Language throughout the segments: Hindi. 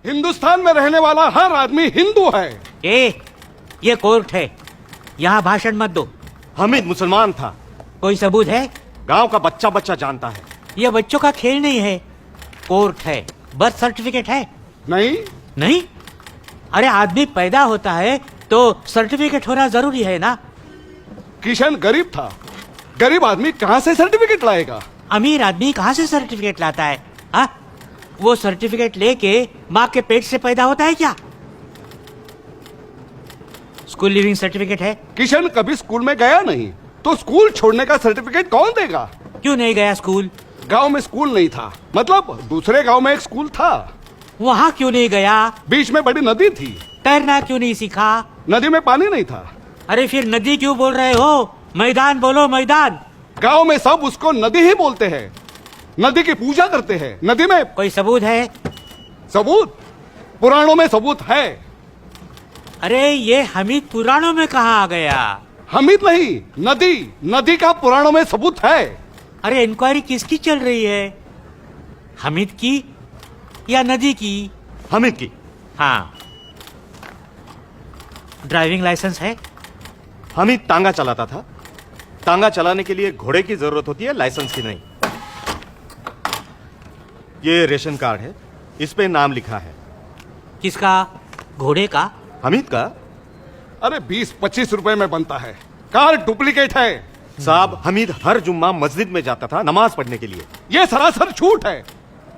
हिंदुस्तान में रहने वाला हर आदमी हिंदू है। ये कोर्ट है, यहाँ भाषण मत दो। हामिद मुसलमान था। कोई सबूत है? गांव का बच्चा बच्चा जानता है। ये बच्चों का खेल नहीं है, कोर्ट है। बर्थ सर्टिफिकेट है? नहीं। नहीं? अरे आदमी पैदा होता है तो सर्टिफिकेट होना जरूरी है ना। किशन गरीब था, गरीब आदमी कहाँ से सर्टिफिकेट लाएगा? अमीर आदमी कहाँ से सर्टिफिकेट लाता है? हाँ, वो सर्टिफिकेट लेके माँ के पेट से पैदा होता है क्या? स्कूल लिविंग सर्टिफिकेट है? किशन कभी स्कूल में गया नहीं, तो स्कूल छोड़ने का सर्टिफिकेट कौन देगा? क्यों नहीं गया स्कूल? गांव में स्कूल नहीं था, मतलब दूसरे गांव में एक स्कूल था। वहाँ क्यों नहीं गया? बीच में बड़ी नदी थी। तैरना क्यों नहीं सीखा? नदी में पानी नहीं था। अरे फिर नदी क्यों बोल रहे हो? मैदान बोलो, मैदान। गांव में सब उसको नदी ही बोलते हैं, नदी की पूजा करते हैं। नदी में कोई सबूत है? सबूत? पुराणों में सबूत है। अरे ये हमीद पुराणों में कहाँ आ गया? हमीद नहीं, नदी, नदी का पुराणों में सबूत है। अरे इंक्वायरी किसकी चल रही है? हमीद की या नदी की? हामिद की। हाँ। ड्राइविंग लाइसेंस है? हामिद तांगा चलाता था। तांगा चलाने के लिए घोड़े की जरूरत होती है, लाइसेंस की नहीं। ये रेशन कार्ड है, इस पे नाम लिखा है। किसका? घोड़े का? हामिद का। अरे 20-25 रुपए में बनता है, कार्ड डुप्लीकेट है। साहब, हमीद हर जुम्मा मस्जिद में जाता था नमाज पढ़ने के लिए। ये सरासर झूठ है।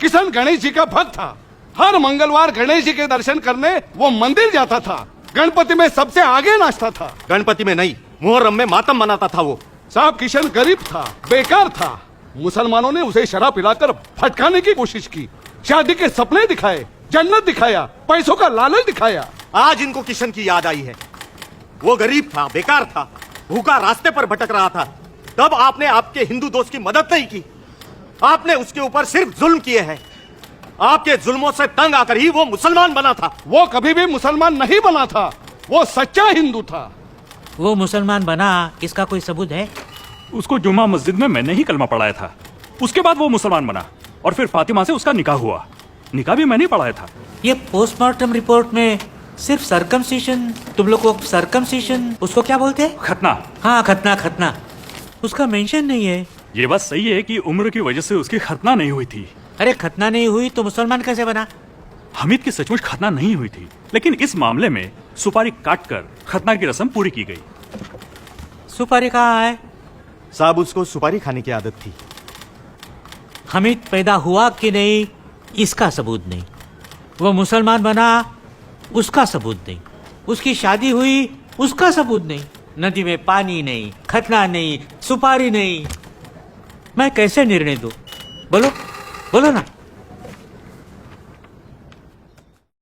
किशन गणेश जी का भक्त था, हर मंगलवार गणेश जी के दर्शन करने वो मंदिर जाता था। गणपति में सबसे आगे नाचता था। गणपति में नहीं, मुहर्रम में मातम मनाता था वो। साहब किशन गरीब था, बेकार था। मुसलमानों ने उसे शराब पिलाकर भटकाने की कोशिश की, शादी के सपने दिखाए, जन्नत दिखाया, पैसों का लालच दिखाया। आज इनको किशन की याद आई है। वो गरीब था, बेकार था, भूखा रास्ते पर भटक रहा था। तब आपने आपके हिंदू दोस्त की मदद नहीं की, आपने उसके ऊपर सिर्फ जुल्म किए हैं। आपके जुल्मों से तंग आकर ही वो मुसलमान बना था। वो कभी भी मुसलमान नहीं बना था, वो सच्चा हिंदू था। वो मुसलमान बना, इसका कोई सबूत है? उसको जुम्मा मस्जिद में मैंने ही कलमा पढ़ाया था। उसके बाद वो मुसलमान बना और फिर फातिमा से उसका निकाह हुआ। निकाह भी मैंने ही पढ़ाया था। ये पोस्टमार्टम रिपोर्ट में सिर्फ सर्कमसिशन, तुम लोग को सर्कमसिशन, उसको क्या बोलते हैं? खतना। हाँ, खतना, खतना। उसका मेंशन नहीं है। ये बात सही है कि उम्र की वजह से उसकी खतना नहीं हुई थी। अरे खतना नहीं हुई तो मुसलमान कैसे बना? हमीद की सचमुच खतना नहीं हुई थी, लेकिन इस मामले में सुपारी काटकर खतना की रस्म पूरी की गई। सुपारी कहाँ है? साहब, उसको सुपारी खाने की आदत थी। हमीद पैदा हुआ कि नहीं, इसका सबूत नहीं। वो मुसलमान बना, उसका सबूत नहीं। उसकी शादी हुई, उसका सबूत नहीं। नदी में पानी नहीं, खतना नहीं, सुपारी नहीं। मैं कैसे निर्णय दूं? बोलो, बोलो ना।